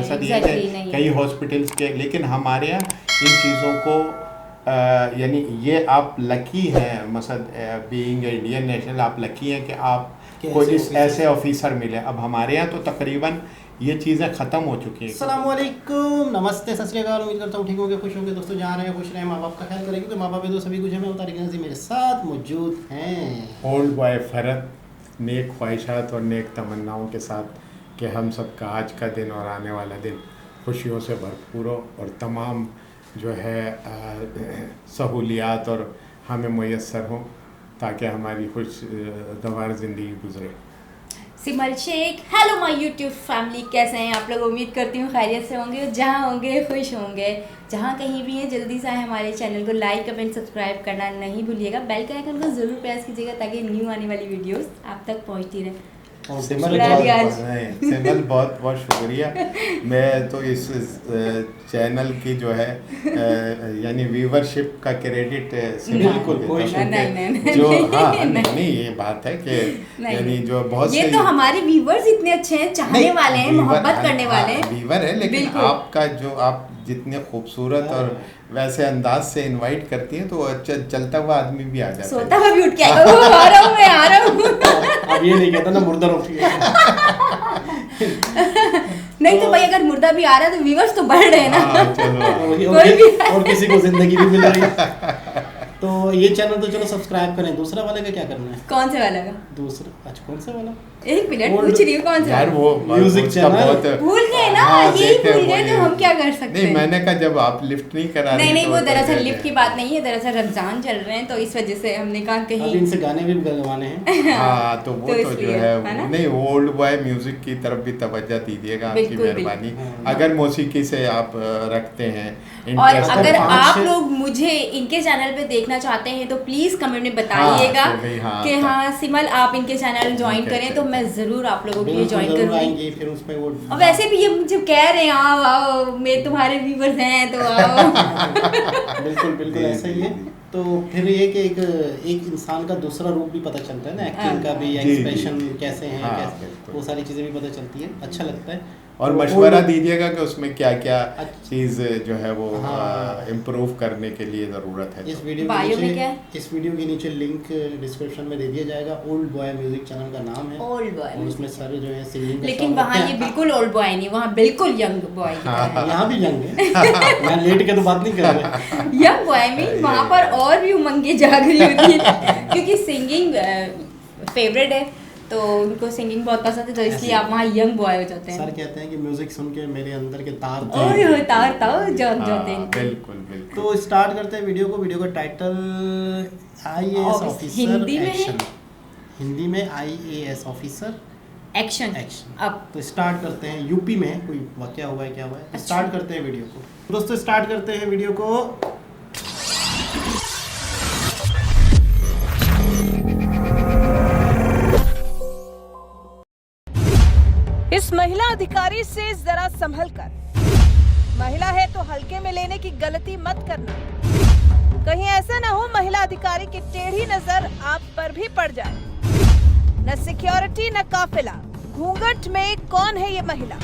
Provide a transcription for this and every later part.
मकसद ये है कि कई हॉस्पिटल्स के, लेकिन हमारे यहाँ इन चीज़ों को यानी ये आप लकी हैं, मकसद बीइंग इंडियन नेशनल आप लकी हैं कि आप कोई ऐसे ऑफिसर मिले। अब हमारे यहाँ तो तकरीबन ये चीज़ें ख़त्म हो चुकी हैं। अस्सलामुअलैकुम, नमस्ते, सत श्री अकाल। उम्मीद करता हूँ ठीक होंगे, खुश होंगे। दोस्तों जहाँ रहे खुश रहे, माँ बाप का ख्याल करेंगे तो माँ बाप तो सभी कुछ है। मैं तारिक नज़ीर मेरे साथ मौजूद हैं ओल्ड बॉय फरत, नेक ख्वाहिशात और नेक तमन्नाओं के साथ कि हम सब का आज का दिन और आने वाला दिन खुशियों से भरपूर हो और तमाम जो है सहूलियात और हमें मुयस्सर हों ताकि हमारी खुशगवार ज़िंदगी गुजरे। Simar Sheikh, hello my YouTube family, कैसे हैं आप लोग? उम्मीद करती हूँ खैरियत से होंगे, जहाँ होंगे खुश होंगे। जहाँ कहीं भी हैं जल्दी से आए हमारे चैनल को लाइक कमेंट सब्सक्राइब करना नहीं भूलिएगा। बेल का आइकन को ज़रूर प्रेस कीजिएगा ताकि न्यू आने वाली वीडियोस आप तक पहुँचती रहे। सिमल बहुत बहुत शुक्रिया। मैं तो इस चैनल की जो है यानी व्यूवरशिप का क्रेडिट सिमल को देता हूँ। जो हाँ नहीं ये बात है कि यानी जो बहुत ये तो हमारे व्यूवर्स इतने अच्छे हैं, चाहने वाले हैं, मोहब्बत करने वाले हैं, व्यूवर है। लेकिन आपका जो आप जितने खूबसूरत और वैसे अंदाज से इनवाइट करती हैं तो अच्छा चलता हुआ आदमी भी आ जाता है, सोता हुआ भी उठ के आएगा, वो आ रहा हूँ मैं आ रहा हूँ। अब ये नहीं कहता ना मुर्दा रोटी नहीं तो भाई अगर मुर्दा भी आ रहा है तो व्यूवर्स तो बढ़ रहे हैं ना। चलो और किसी को जिंदगी भी मिल रही है। तो ये चैनल तो चलो सब्सक्राइब करें। दूसरा वाले का क्या करना है? कौन से वाला का? दूसरा अच्छा कौन सा वाला? एक मिनट पूछ रही हूँ कौन सा यार वो म्यूजिक चैनल भूल गए ना। यही भूल गए तो हम क्या कर सकते हैं? नहीं मैंने कहा जब आप लिफ्ट नहीं करा रहे नहीं वो दरअसल लिफ्ट की बात नहीं है, दरअसल रमजान चल रहे हैं तो इस वजह से हमने कहा कहीं अब इनसे गाने भी गवाने हैं। हाँ तो वो तो जो है ना? नहीं ओल्ड बॉय म्यूजिक की तरफ भी तवज्जो दीजिएगा, आपकी मेहरबानी। अगर मौसीकी से आप रखते हैं और अगर आप लोग मुझे इनके चैनल पे देखना चाहते हैं तो प्लीज कमेंट में बताइएगा कि हाँ सिमल आप इनके चैनल ज्वाइन करें तो मैं जरूर आप लोगों के लिए ज्वाइन करूंगी। फिर उसमें वो और वैसे भी ये मुझे कह रहे हैं आओ आओ मैं तुम्हारे व्यूवर्स हैं तो आओ। बिल्कुल ऐसा ही है। तो फिर ये कि एक इंसान का दूसरा रूप भी पता चलता है ना, एक्टिंग का भी, एक्सप्रेशन कैसे हैं, कैसे वो सारी चीज़ें भी पता चलती है, अच्छा लगता है। और मशवरा दीजिएगा कि उसमें क्या क्या चीज़ जो है वो इम्प्रूव करने के लिए ज़रूरत है। इस वीडियो के नीचे लिंक डिस्क्रिप्शन में दे दिया जाएगा। ओल्ड बॉय म्यूजिक चैनल का नाम है, ओल्ड बॉय। उसमें सारे जो है सिंगिंग, लेकिन वहाँ ये बिल्कुल ओल्ड बॉय नहीं, वहाँ बिल्कुल यंग बॉय। यहाँ भी यंग है। मैं लेट के तो बात नहीं कर रहा। यंग बॉय में वहाँ पर और भी उमंगे जाग रही होती है क्योंकि सिंगिंग फेवरेट है तो उनको सिंगिंग बहुत पसंद है तो इसलिए आप वहाँ यंग बॉय हो जाते हैं। सर कहते हैं कि म्यूजिक सुन के मेरे अंदर के तार तार जाग जाते हैं। बिल्कुल। तो स्टार्ट करते हैं वीडियो का title IAS officer action. Hindi में IAS ऑफिसर एक्शन। अब तो स्टार्ट करते हैं। यूपी में कोई वाकया हुआ है, क्या हुआ है? स्टार्ट करते हैं वीडियो को। दोस्तों स्टार्ट करते हैं वीडियो को। इस महिला अधिकारी से जरा संभल कर, महिला है तो हल्के में लेने की गलती मत करना। कहीं ऐसा ना हो महिला अधिकारी की टेढ़ी नजर आप पर भी पड़ जाए। न सिक्योरिटी न काफिला, घूंघट में कौन है ये महिला?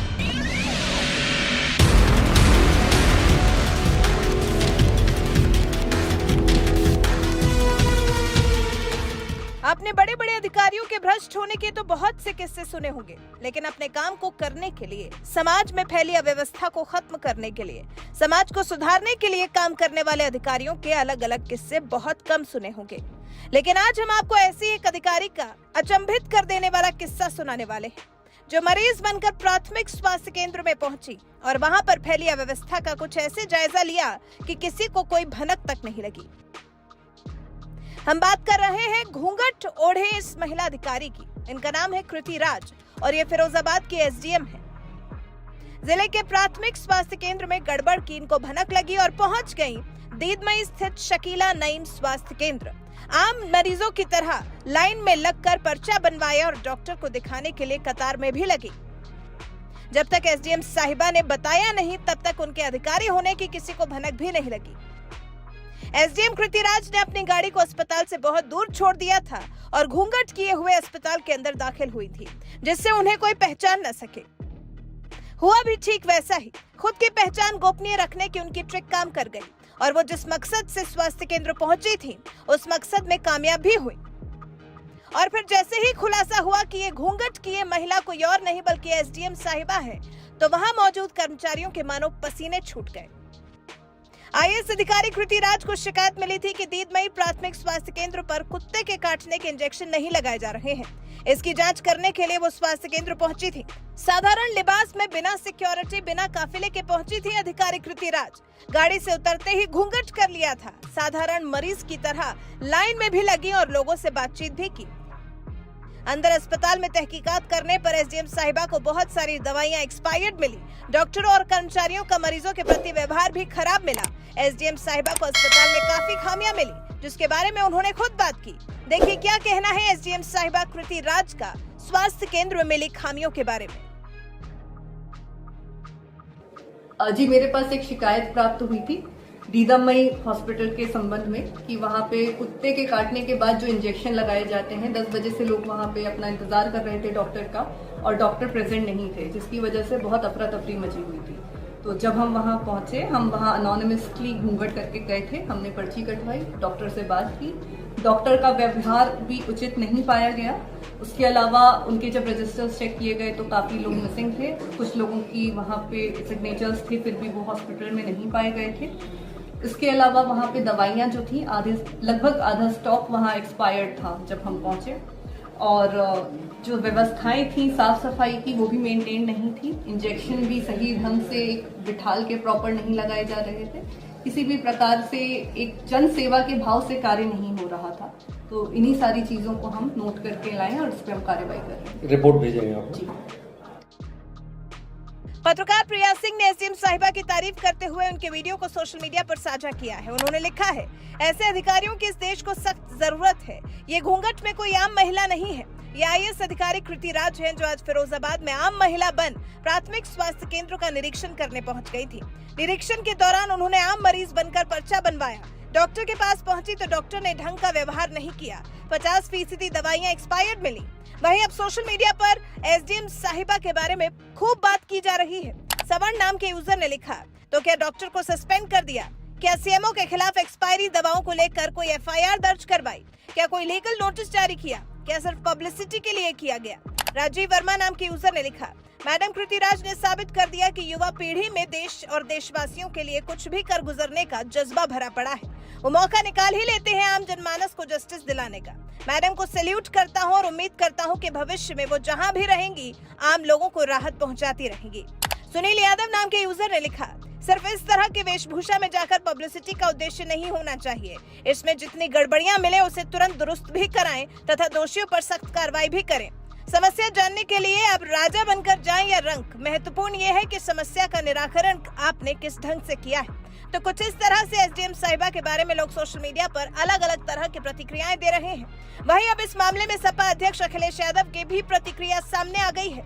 आपने बड़े बड़े अधिकारियों के भ्रष्ट होने के तो बहुत से किस्से सुने होंगे, लेकिन अपने काम को करने के लिए, समाज में फैली अव्यवस्था को खत्म करने के लिए, समाज को सुधारने के लिए काम करने वाले अधिकारियों के अलग अलग किस्से बहुत कम सुने होंगे। लेकिन आज हम आपको ऐसी एक अधिकारी का अचंभित कर देने वाला किस्सा सुनाने वाले हैं, जो मरीज बनकर प्राथमिक स्वास्थ्य केंद्र में पहुंची और वहां पर फैली अव्यवस्था का कुछ ऐसे जायजा लिया कि किसी को कोई भनक तक नहीं लगी। हम बात कर रहे हैं घूंघट ओढ़े इस महिला अधिकारी की। इनका नाम है कृति राज और ये फिरोजाबाद की SDM है। जिले के प्राथमिक स्वास्थ्य केंद्र में गड़बड़ की इनको भनक लगी और पहुंच गई दीदमई स्थित शकीला नईम स्वास्थ्य केंद्र। आम मरीजों की तरह लाइन में लगकर पर्चा बनवाया और डॉक्टर को दिखाने के लिए कतार में भी लगी। जब तक SDM साहिबा ने बताया नहीं तब तक उनके अधिकारी होने की किसी को भनक भी नहीं लगी। SDM कृति राज ने अपनी गाड़ी को अस्पताल से बहुत दूर छोड़ दिया था और घूंघट किए हुए अस्पताल के अंदर दाखिल हुई थी, जिससे उन्हें कोई पहचान न सके। हुआ भी ठीक वैसा ही। खुद की पहचान गोपनीय रखने की उनकी ट्रिक काम कर गई और वो जिस मकसद से स्वास्थ्य केंद्र पहुंची थी उस मकसद में कामयाब भी हुई। और फिर जैसे ही खुलासा हुआ कि ये घूंघट किए महिला कोई और नहीं बल्कि एसडीएम साहिबा है, तो वहां मौजूद कर्मचारियों के मानो पसीने छूट गए। आईएएस अधिकारी कृति राज को शिकायत मिली थी कि दीदमई प्राथमिक स्वास्थ्य केंद्र पर कुत्ते के काटने के इंजेक्शन नहीं लगाए जा रहे हैं। इसकी जांच करने के लिए वो स्वास्थ्य केंद्र पहुंची थी। साधारण लिबास में बिना सिक्योरिटी बिना काफिले के पहुंची थी अधिकारी कृति राज। गाड़ी से उतरते ही घूंघट कर लिया था। साधारण मरीज की तरह लाइन में भी लगी और लोगों से बातचीत भी की। अंदर अस्पताल में तहकीकात करने पर एसडीएम साहिबा को बहुत सारी दवाइयां एक्सपायर्ड मिली। डॉक्टरों और कर्मचारियों का मरीजों के प्रति व्यवहार भी खराब मिला। एसडीएम साहिबा को अस्पताल में काफी खामियां मिली, जिसके बारे में उन्होंने खुद बात की। देखिए क्या कहना है एसडीएम साहिबा कृति राज का स्वास्थ्य केंद्र में मिली खामियों के बारे में। जी, मेरे पास एक शिकायत प्राप्त हुई थी दीदमई हॉस्पिटल के संबंध में कि वहाँ पे कुत्ते के काटने के बाद जो इंजेक्शन लगाए जाते हैं, 10 बजे से लोग वहाँ पे अपना इंतजार कर रहे थे डॉक्टर का और डॉक्टर प्रेजेंट नहीं थे, जिसकी वजह से बहुत अफरा तफरी मची हुई थी। तो जब हम वहाँ पहुँचे, हम वहाँ अनोनिमसली घूंघट करके गए थे। हमने पर्ची कटवाई, डॉक्टर से बात की। डॉक्टर का व्यवहार भी उचित नहीं पाया गया। उसके अलावा उनके जब रजिस्टर्स चेक किए गए तो काफ़ी लोग मिसिंग थे। कुछ लोगों की वहाँ पे सिग्नेचर्स थे, फिर भी वो हॉस्पिटल में नहीं पाए गए थे। इसके अलावा वहाँ पे दवाइयाँ जो थी लगभग आधा स्टॉक वहाँ एक्सपायर्ड था जब हम पहुँचे। और जो व्यवस्थाएं थी साफ सफाई की वो भी मेंटेन नहीं थी। इंजेक्शन भी सही ढंग से बिठाल के प्रॉपर नहीं लगाए जा रहे थे। किसी भी प्रकार से एक जन सेवा के भाव से कार्य नहीं हो रहा था। तो इन्हीं सारी चीज़ों को हम नोट करके लाए और इस पर हम कार्रवाई कर रहे हैं। रिपोर्ट भेजेंगे आप? जी। पत्रकार प्रिया सिंह ने एसडीएम साहिबा की तारीफ करते हुए उनके वीडियो को सोशल मीडिया पर साझा किया है। उन्होंने लिखा है, ऐसे अधिकारियों की इस देश को सख्त जरूरत है। ये घूंघट में कोई आम महिला नहीं है। ये आईएएस अधिकारी कृति राज हैं, जो आज फिरोजाबाद में आम महिला बन प्राथमिक स्वास्थ्य केंद्र का निरीक्षण करने पहुंच गई थी। निरीक्षण के दौरान उन्होंने आम मरीज बनकर पर्चा बनवाया। डॉक्टर के पास पहुंची तो डॉक्टर ने ढंग का व्यवहार नहीं किया। 50% दवाइयां एक्सपायर्ड मिली। वहीं अब सोशल मीडिया पर एसडीएम साहिबा के बारे में खूब बात की जा रही है। सवर्ण नाम के यूजर ने लिखा, तो क्या डॉक्टर को सस्पेंड कर दिया? क्या सीएमओ के खिलाफ एक्सपायरी दवाओं को लेकर कोई एफआईआर दर्ज करवाई? क्या कोई लीगल नोटिस जारी किया? क्या सिर्फ पब्लिसिटी के लिए किया गया? राजीव वर्मा नाम के यूजर ने लिखा, मैडम कृति राज ने साबित कर दिया कि युवा पीढ़ी में देश और देशवासियों के लिए कुछ भी कर गुजरने का जज्बा भरा पड़ा है। वो मौका निकाल ही लेते हैं आम जनमानस को जस्टिस दिलाने का। मैडम को सैल्यूट करता हूं और उम्मीद करता हूं कि भविष्य में वो जहां भी रहेंगी आम लोगों को राहत पहुंचाती रहेंगी। सुनील यादव नाम के यूजर ने लिखा, सिर्फ इस तरह की वेशभूषा में जाकर पब्लिसिटी का उद्देश्य नहीं होना चाहिए। इसमें जितनी गड़बड़ियां मिले उसे तुरंत दुरुस्त भी कराएं तथा दोषियों पर सख्त कार्रवाई भी करें। समस्या जानने के लिए अब राजा बनकर जाएं या रंक, महत्वपूर्ण ये है कि समस्या का निराकरण आपने किस ढंग से किया है। तो कुछ इस तरह से एसडीएम साहिबा के बारे में लोग सोशल मीडिया पर अलग अलग तरह की प्रतिक्रियाएं दे रहे हैं। वहीं अब इस मामले में सपा अध्यक्ष अखिलेश यादव की भी प्रतिक्रिया सामने आ गई है।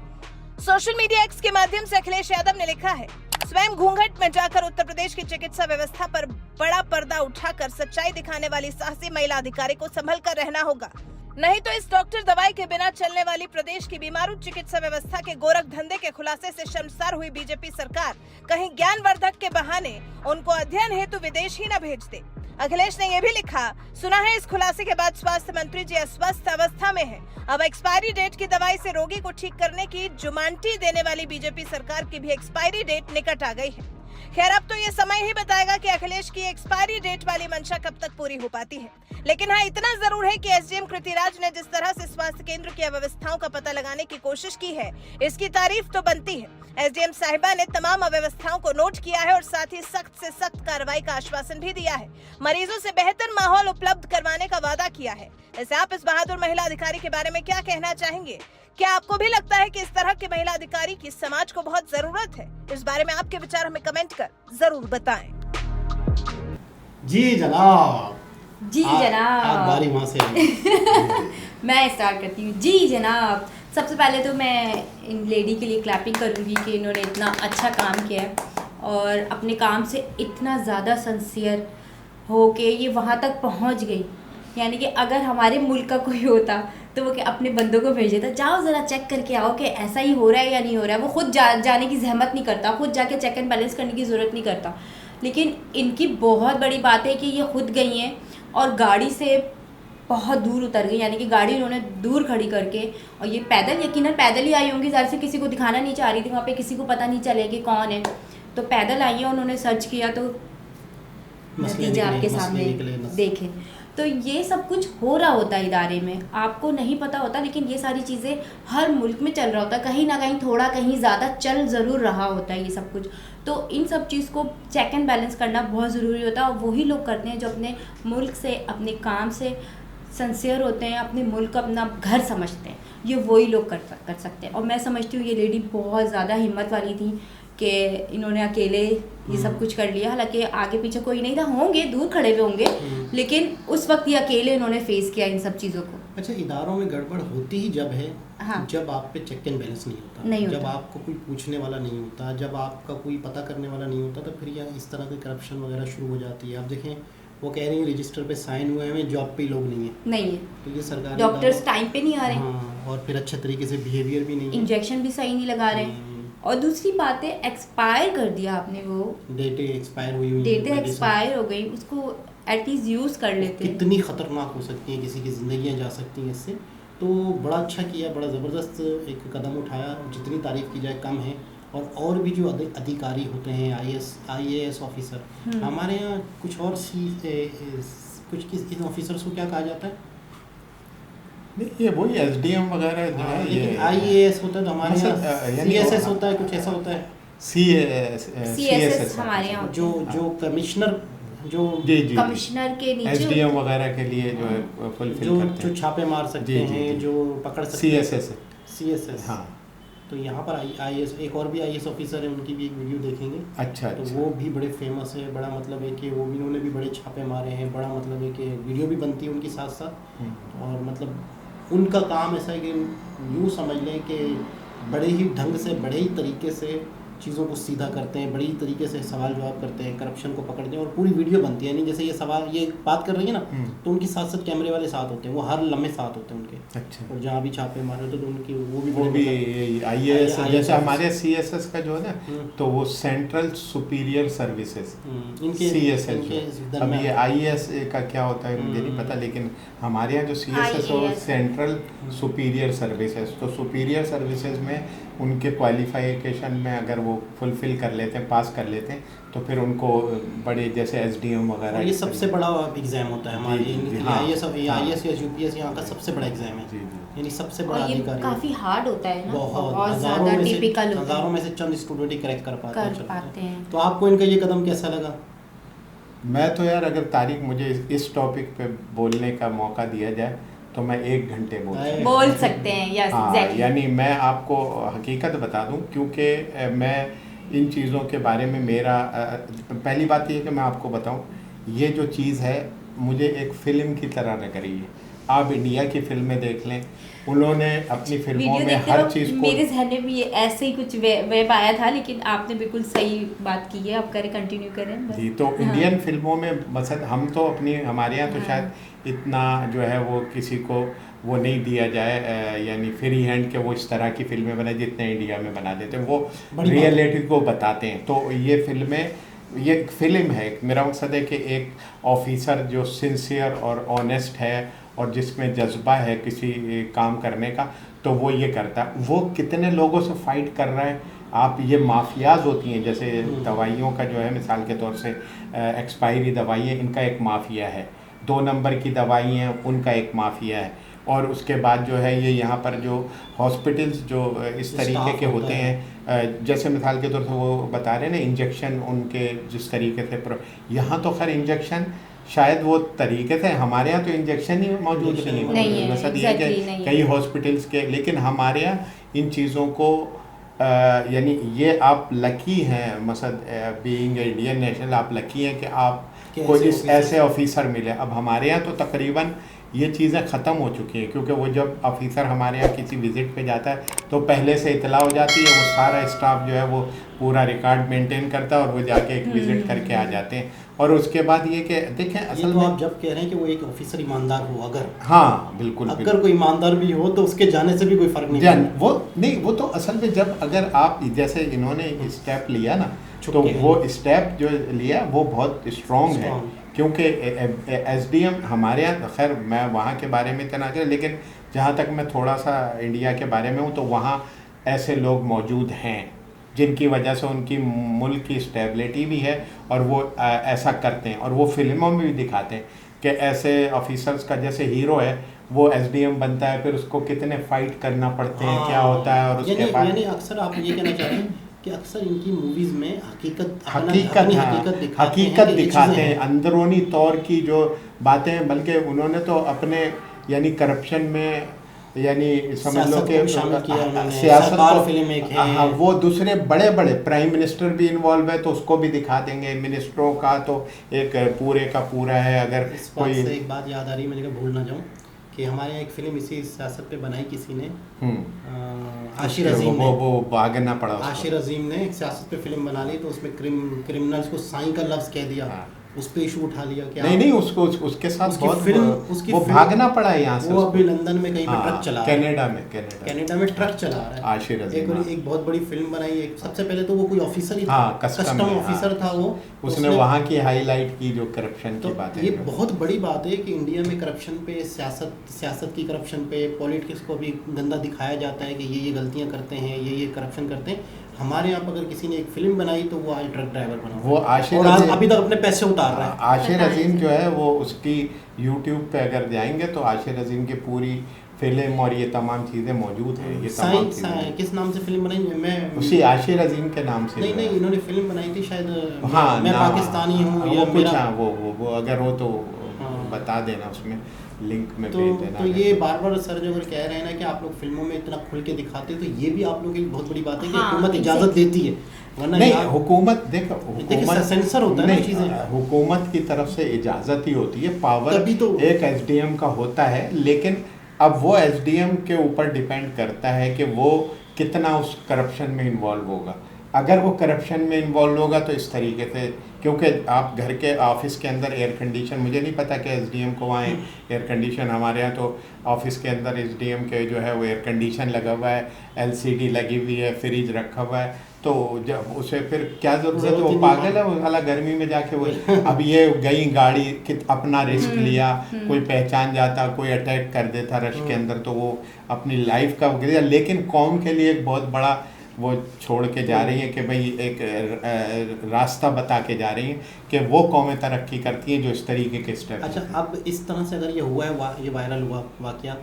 सोशल मीडिया एक्स के माध्यम से अखिलेश यादव ने लिखा है, स्वयं घूंघट में जाकर उत्तर प्रदेश की चिकित्सा व्यवस्था पर बड़ा पर्दा उठाकर सच्चाई दिखाने वाली साहसी महिला अधिकारी को संभल कर रहना होगा, नहीं तो इस डॉक्टर दवाई के बिना चलने वाली प्रदेश की बीमारू चिकित्सा व्यवस्था के गोरख धंधे के खुलासे से शर्मसार हुई बीजेपी सरकार कहीं ज्ञानवर्धक के बहाने उनको अध्ययन हेतु विदेश ही न भेज दे। अखिलेश ने यह भी लिखा, सुना है इस खुलासे के बाद स्वास्थ्य मंत्री जी अस्वस्थ अवस्था में हैं। अब एक्सपायरी डेट की दवाई से रोगी को ठीक करने की जुमानटी देने वाली बीजेपी सरकार की भी एक्सपायरी डेट निकट आ गई है। खैर, अब तो ये समय ही बताएगा कि अखिलेश की एक्सपायरी डेट वाली मंशा कब तक पूरी हो पाती है। लेकिन हाँ, इतना जरूर है कि एसडीएम कृति राज ने जिस तरह से स्वास्थ्य केंद्र की अव्यवस्थाओं का पता लगाने की कोशिश की है, इसकी तारीफ तो बनती है। एसडीएम साहिबा ने तमाम अव्यवस्थाओं को नोट किया है और साथ ही सख्त से सख्त कार्रवाई का आश्वासन भी दिया है। मरीजों से बेहतर माहौल उपलब्ध करवाने का वादा किया है। ऐसे आप इस बहादुर महिला अधिकारी के बारे में क्या कहना चाहेंगे? क्या आपको भी लगता है कि इस तरह के महिला अधिकारी की समाज को बहुत जरूरत है? इस बारे में आपके विचार हमें कमेंट कर जरूर बताएं। जी जनाब। जी जनाब। आप बारी वहाँ से मैं स्टार्ट करती हूँ। जी जनाब। सबसे पहले तो मैं इन लेडी के लिए क्लैपिंग करूँगी कि इन्होंने इतना अच्छा काम किया है और अपने काम से इतना ज़्यादा सिंसियर हो के ये वहाँ तक पहुँच गई। यानी कि अगर हमारे मुल्क का कोई होता तो वो अपने बंदों को भेज देता, जाओ ज़रा चेक करके आओ कि ऐसा ही हो रहा है या नहीं हो रहा है। वो खुद जाने की जहमत नहीं करता, खुद जाके चेक एंड बैलेंस करने की ज़रूरत नहीं करता। लेकिन इनकी बहुत बड़ी बात है कि ये खुद गई हैं और गाड़ी से बहुत दूर उतर गई, यानी कि गाड़ी उन्होंने दूर खड़ी करके, और ये पैदल, यकीनन पैदल ही आई होंगी, ज़ाहिर से किसी को दिखाना नहीं चाह रही थी, वहाँ पे किसी को पता नहीं चले कि कौन है, तो पैदल आई है। उन्होंने सर्च किया तो नतीजे आपके सामने देखे। तो ये सब कुछ हो रहा होता है इदारे में, आपको नहीं पता होता, लेकिन ये सारी चीज़ें हर मुल्क में चल रहा होता है, कहीं ना कहीं थोड़ा कहीं ज़्यादा चल ज़रूर रहा होता है ये सब कुछ। तो इन सब चीज़ को चेक एंड बैलेंस करना बहुत ज़रूरी होता है, और वही लोग करते हैं जो अपने मुल्क से, अपने काम से सिंसियर होते हैं, अपने मुल्क को अपना घर समझते हैं। ये वही लोग कर सकते हैं। और मैं समझती हूँ ये लेडी बहुत ज़्यादा हिम्मत वाली थी कि इन्होंने अकेले ये सब कुछ कर लिया। हालांकि आगे पीछे कोई नहीं था, होंगे दूर खड़े हुए होंगे, लेकिन उस वक्त ये अकेले इन्होंने फेस किया इन सब चीज़ों को। अच्छा, इदारों में गड़बड़ होती ही जब है, हाँ, जब आप पे चेक एंड बैलेंस नहीं होता, जब आपको कोई पूछने वाला नहीं होता, जब आपका कोई पता करने वाला नहीं होता, तो फिर यह इस तरह की करप्शन वगैरह शुरू हो जाती है। आप देखें, वो कह रही है रजिस्टर पे साइन हुए हैं, जॉब पे लोग नहीं है, तो ये सरकारी डॉक्टर्स टाइम पे नहीं आ रहे हैं। हाँ, और फिर अच्छे तरीके से बिहेवियर भी नहीं है, इंजेक्शन भी सही नहीं लगा रहे। और दूसरी बात है, एक्सपायर कर दिया आपने, वो डेटें एक्सपायर हुई, डेटें एक्सपायर हो गई, उसको एटलीस्ट यूज़ कर लेते। कितनी ख़तरनाक हो सकती हैं, किसी की ज़िंदगियाँ जा सकती हैं इससे। तो बड़ा अच्छा किया, बड़ा ज़बरदस्त एक कदम उठाया, जितनी तारीफ़ की जाए कम है। और भी जो अधिकारी होते हैं, IAS ऑफिसर, हमारे यहाँ कुछ और कुछ इन ऑफिसर्स को क्या कहा जाता है? ये वही SDM वगैरह जो है, ये IAS होता है, तो हमारे यहाँ CSS होता है, कुछ ऐसा होता है, CSS हमारे यहाँ जो कमिश्नर, जो कमिश्नर के नीचे SDM वगैरह के लिए जो है फुलफिल करते हैं, जो छापे मार सकते हैं, जो पकड़ सकते हैं, CSS। हाँ, तो यहाँ पर IAS, एक और भी IAS ऑफिसर है, उनकी भी एक वीडियो देखेंगे। अच्छा, तो वो भी बड़े फेमस है, बड़ा मतलब है कि वो भी, उन्होंने भी बड़े छापे मारे हैं, बड़ा मतलब है कि वीडियो भी बनती है उनके साथ साथ। और मतलब उनका काम ऐसा है कि यूँ समझ लें कि बड़े ही ढंग से, बड़े ही तरीके से चीज़ों को सीधा करते हैं, बड़ी तरीके से सवाल जवाब करते हैं, करप्शन को पकड़ते हैं, और पूरी वीडियो बनती है। यानी जैसे ये सवाल, ये बात कर रही है ना, तो उनके साथ साथ कैमरे वाले साथ होते हैं, वो हर लम्हे साथ होते हैं उनके। अच्छा। और जहाँ भी छापे मारे तो उनकी वो भी IAS, जैसे हमारे CSS का जो है ना, तो वो सेंट्रल सुपीरियर सर्विसेज, CSS। अब ये IAS का क्या होता है मुझे नहीं पता, लेकिन हमारे यहाँ जो CSS हो, सेंट्रल सुपीरियर सर्विसेज। तो सुपीरियर सर्विसेज में उनके क्वालिफिकेशन में अगर वो फुलफिल कर लेते हैं, पास कर लेते हैं, तो फिर उनको बड़े जैसे SDM वगैरह, ये सबसे बड़ा एग्जाम होता है हमारे IAS या UPS, यहाँ का सबसे बड़ा एग्जाम है, यानी सबसे बड़ा अधिकारी। काफी हार्ड होता है ना, बहुत ज़्यादा टिपिकल, हजारों में से चंद स्टूडेंट ही क्रैक कर पाते हैं। तो आपको इनका ये कदम कैसा लगा? मैं तो यार, अगर तारीख मुझे इस टॉपिक पे बोलने का मौका दिया जाए तो मैं 1 घंटे बोल सकते हैं। Yes, exactly. यानी मैं आपको हकीकत बता दूं, क्योंकि मैं इन चीज़ों के बारे में, मेरा पहली बात ये है कि मैं आपको बताऊं, ये जो चीज़ है मुझे एक फ़िल्म की तरह लग रही है। आप इंडिया की फिल्में देख लें, उन्होंने अपनी फिल्मों में हर चीज़ को, मेरे जहन में भी ऐसे ही कुछ वेब आया था, लेकिन आपने बिल्कुल सही बात की है। आप करें, कंटिन्यू करें जी। तो इंडियन फिल्मों में मसद हम तो हमारे यहाँ तो शायद इतना जो है वो किसी को वो नहीं दिया जाए, यानी फ्री हैंड के वो इस तरह की फिल्में बनाए जितने इंडिया में बना देते हैं, वो रियलिटी को बताते हैं। तो ये फिल्में, ये एक फ़िल्म है, मेरा मकसद है कि एक ऑफिसर जो सिंसियर और ऑनेस्ट है और जिसमें जज्बा है किसी काम करने का, तो वो ये करता है। वो कितने लोगों से फाइट कर रहा है। आप ये माफियाज होती हैं, जैसे दवाइयों का जो है, मिसाल के तौर से एक्सपायरी दवाइयाँ, इनका एक माफिया है। 2 नंबर की दवाई हैं, उनका एक माफिया है। और उसके बाद जो है ये यहाँ पर जो हॉस्पिटल्स जो इस तरीके के होते हैं, जैसे मिसाल के तौर से वो बता रहे हैं ना, इंजेक्शन उनके जिस तरीके से, यहाँ तो खैर इंजेक्शन शायद वो तरीके से, हमारे यहाँ तो इंजेक्शन ही मौजूद नहीं है। मसला ये है कि कई हॉस्पिटल्स के, लेकिन हमारे यहाँ इन चीज़ों को यानी ये आप लकी हैं, मसला बीइंग इंडियन नेशनल, आप लकी हैं कि आप कोई ऐसे ऑफिसर मिले। अब हमारे यहाँ तो तकरीबन ये चीज़ें ख़त्म हो चुकी हैं, क्योंकि वो जब ऑफिसर हमारे यहाँ किसी विज़िट पे जाता है तो पहले से इतला हो जाती है, वो सारा स्टाफ जो है वो पूरा रिकॉर्ड मेंटेन करता है और वो जाके एक विज़िट करके आ जाते हैं। और उसके बाद ये कि देखें असल तो में आप जब कह रहे हैं कि वो एक ऑफिसर ईमानदार हो, अगर हाँ बिल्कुल अगर कोई ईमानदार भी हो तो उसके जाने से भी कोई फर्क नहीं पड़ता। वो नहीं, वो तो असल में जब अगर आप जैसे इन्होंने स्टेप लिया ना, तो छुट्टी वो स्टेप जो लिया वो बहुत स्ट्रॉन्ग है, क्योंकि एसडीएम हमारे यहाँ, खैर मैं वहाँ के बारे में इतना कर, लेकिन जहाँ तक मैं थोड़ा सा इंडिया के बारे में हूँ तो वहाँ ऐसे लोग मौजूद हैं जिनकी वजह से उनकी मुल्क की स्टेबिलिटी भी है और वो ऐसा करते हैं और वो फिल्मों में भी दिखाते हैं कि ऐसे ऑफिसर्स का जैसे हीरो है वो एसडीएम बनता है, फिर उसको कितने फाइट करना पड़ते हैं, क्या होता है, और उसके बाद यानी अक्सर आप ये कहना चाह रहे हैं कि अक्सर इनकी मूवीज में हकीकत दिखाते हैं, अंदरूनी तौर की जो बातें, बल्कि उन्होंने तो अपने यानी करप्शन में यानी समझ लो कि सियासत को फिल्म एक है, हाँ, वो दूसरे बड़े बड़े प्राइम मिनिस्टर भी इन्वॉल्व है तो उसको भी दिखा देंगे, मिनिस्टरों का तो एक पूरे का पूरा है। अगर इस बात कोई से एक बात याद आ रही है, मैंने कहा भूल ना जाऊँ कि हमारे यहाँ एक फिल्म इसी सियासत पे बनाई किसी ने, आशिर अजीम ने, वो भागना पड़ा उसको। आशिर अजीम ने एक सियासत पे फिल्म बना ली तो उसमें क्रिमिनल्स को साईं का लफ्ज़ कह दिया, हाँ। उस पे इशू उठा लिया कि नहीं उसको उसके साथ उसकी बहुत फिल्म वो भागना पड़ा है यहाँ से। वो अभी लंदन में कहीं पे हाँ, ट्रक चला रहा है, कनाडा में ट्रक चला रहा है आशिर अजीम, एक बहुत बड़ी फिल्म बनाई। एक सबसे पहले तो वो कोई ऑफिसर ही था, हाँ, कस्टम ऑफिसर था वो, उसने वहाँ की हाईलाइट की जो करप्शन की बातें। ये बहुत बड़ी बात है कि इंडिया में करप्शन पे, सियासत की करप्शन पे, पॉलिटिक्स को भी गंदा दिखाया जाता है कि ये गलतियाँ करते हैं, ये करप्शन करते हैं। हमारे यहाँ पर अगर किसी ने एक फिल्म बनाई तो वो आज ट्रक ड्राइवर बना, वो आशिर और आज अभी तक अपने पैसे उतार रहा है। आशिर अजीम जो है वो उसकी यूट्यूब पे अगर जाएंगे तो आशिर अजीम की पूरी फिल्म और ये तमाम चीज़ें मौजूद हैं। ये तमाम चीज़ें किस नाम से फिल्म बनाई? मैं उसी आशिर अजीम के नाम से नहीं, इन्होंने फिल्म बनाई थी शायद, हाँ, मैं पाकिस्तानी हूँ या मेरा, वो अगर हो तो बता देना, उसमें लिंक में भेज देना। तो ये बार सर जो अगर कह रहे हैं ना कि आप लोग फिल्मों में इतना खुल के दिखाते हैं, तो ये भी आप लोगों की बहुत बड़ी बात है कि हुकूमत इजाज़त देती है, वरना नहीं हुकूमत देखो, हुकूमत सेंसर होता है ना चीज़ें, हुकूमत की तरफ से इजाज़त ही होती है, पावर तभी तो एक एसडीएम का होता है, लेकिन अब वो एसडीएम के ऊपर डिपेंड करता है कि वो कितना उस करप्शन में इन्वॉल्व होगा। अगर वो करप्शन में इन्वॉल्व होगा तो इस तरीके से, क्योंकि आप घर के ऑफिस के अंदर एयर कंडीशन, मुझे नहीं पता कि एसडीएम को वहाँ एयर कंडीशन, हमारे यहाँ तो ऑफिस के अंदर एसडीएम के जो है वो एयर कंडीशन लगा हुआ है, एलसीडी लगी हुई है, फ्रिज रखा हुआ है, तो जब उसे फिर क्या ज़रूरत है, वो पागल है वो साला गर्मी में जाके वो अब ये गई गाड़ी अपना रिस्क लिया, कोई पहचान जाता, कोई अटैक कर देता रश के अंदर, तो वो अपनी लाइफ का गिर, लेकिन कौम के लिए एक बहुत बड़ा वो छोड़ के जा रही है कि भाई एक रास्ता बता के जा रही है कि वो कौमें तरक्की करती हैं जो इस तरीके के स्टेप। अच्छा, अब इस तरह से अगर ये हुआ है, ये वायरल हुआ वाकया,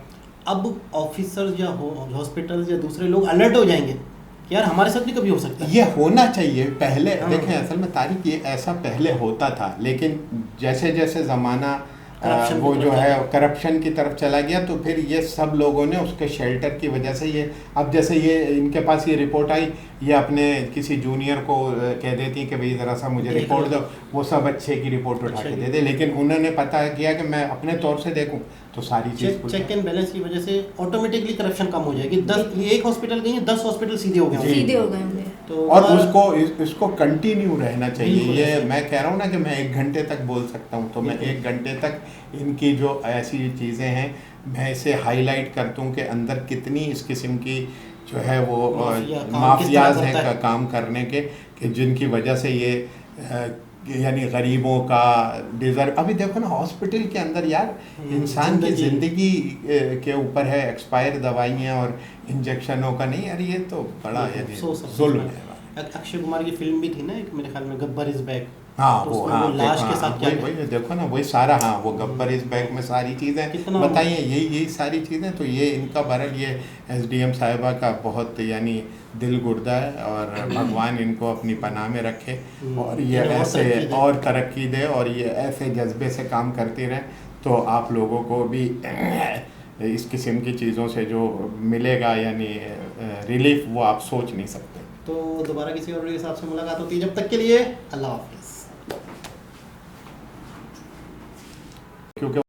अब ऑफिसर्स या हॉस्पिटल्स या दूसरे लोग अलर्ट हो जाएंगे कि यार हमारे साथ भी कभी हो सकता है। ये होना चाहिए पहले। देखें असल में तारीख ये ऐसा पहले होता था, लेकिन जैसे जैसे ज़माना वो जो है करप्शन की तरफ चला गया तो फिर ये सब लोगों ने उसके शेल्टर की वजह से ये, अब जैसे ये इनके पास ये रिपोर्ट आई, ये अपने किसी जूनियर को कह देती कि भाई ज़रा सा मुझे रिपोर्ट दो, वो सब अच्छे की रिपोर्ट उठा के दे दे, लेकिन उन्होंने पता किया कि मैं अपने तौर से देखूं तो सारी चीज़ चेक एंड बैलेंस की वजह से ऑटोमेटिकली करप्शन कम हो जाएगी। 10 एक हॉस्पिटल गई है, 10 हॉस्पिटल सीधे हो गए होंगे। तो और उसको इसको कंटिन्यू रहना चाहिए। ये मैं कह रहा हूँ ना कि मैं 1 घंटे तक बोल सकता हूँ, तो मैं 1 घंटे तक इनकी जो ऐसी चीज़ें हैं मैं इसे हाईलाइट करता हूँ कि अंदर कितनी इस किस्म की जो है वो माफियाज हैं का काम करने के, कि जिनकी वजह से ये यानी गरीबों का डिज़र्व। अभी देखो ना हॉस्पिटल के अंदर यार इंसान की ज़िंदगी के ऊपर है, एक्सपायर दवाइयाँ और इंजेक्शनों का नहीं यार, ये तो बड़ा यानी जुल्म है। अक्षय कुमार की फिल्म भी थी ना एक, मेरे ख्याल में गब्बर इज़ बैक। हाँ तो वो लाश के साथ क्या वही देखो ना वही सारा, हाँ वो गब्बर इस बैग में सारी चीज़ें बताइए, यही सारी चीज़ें, तो ये इनका बरल ये एसडीएम साहिबा का बहुत यानी दिल गुर्दा है, और भगवान इनको अपनी पनाह में रखे और ये ऐसे और तरक्की दे और ये ऐसे जज्बे से काम करती रहे, तो आप लोगों को भी इस किस्म की चीज़ों से जो मिलेगा यानी रिलीफ, वो आप सोच नहीं सकते। तो दोबारा किसी और के साथ से मुलाकात होती है, जब तक के लिए अल्लाह हाफिज़। क्योंकि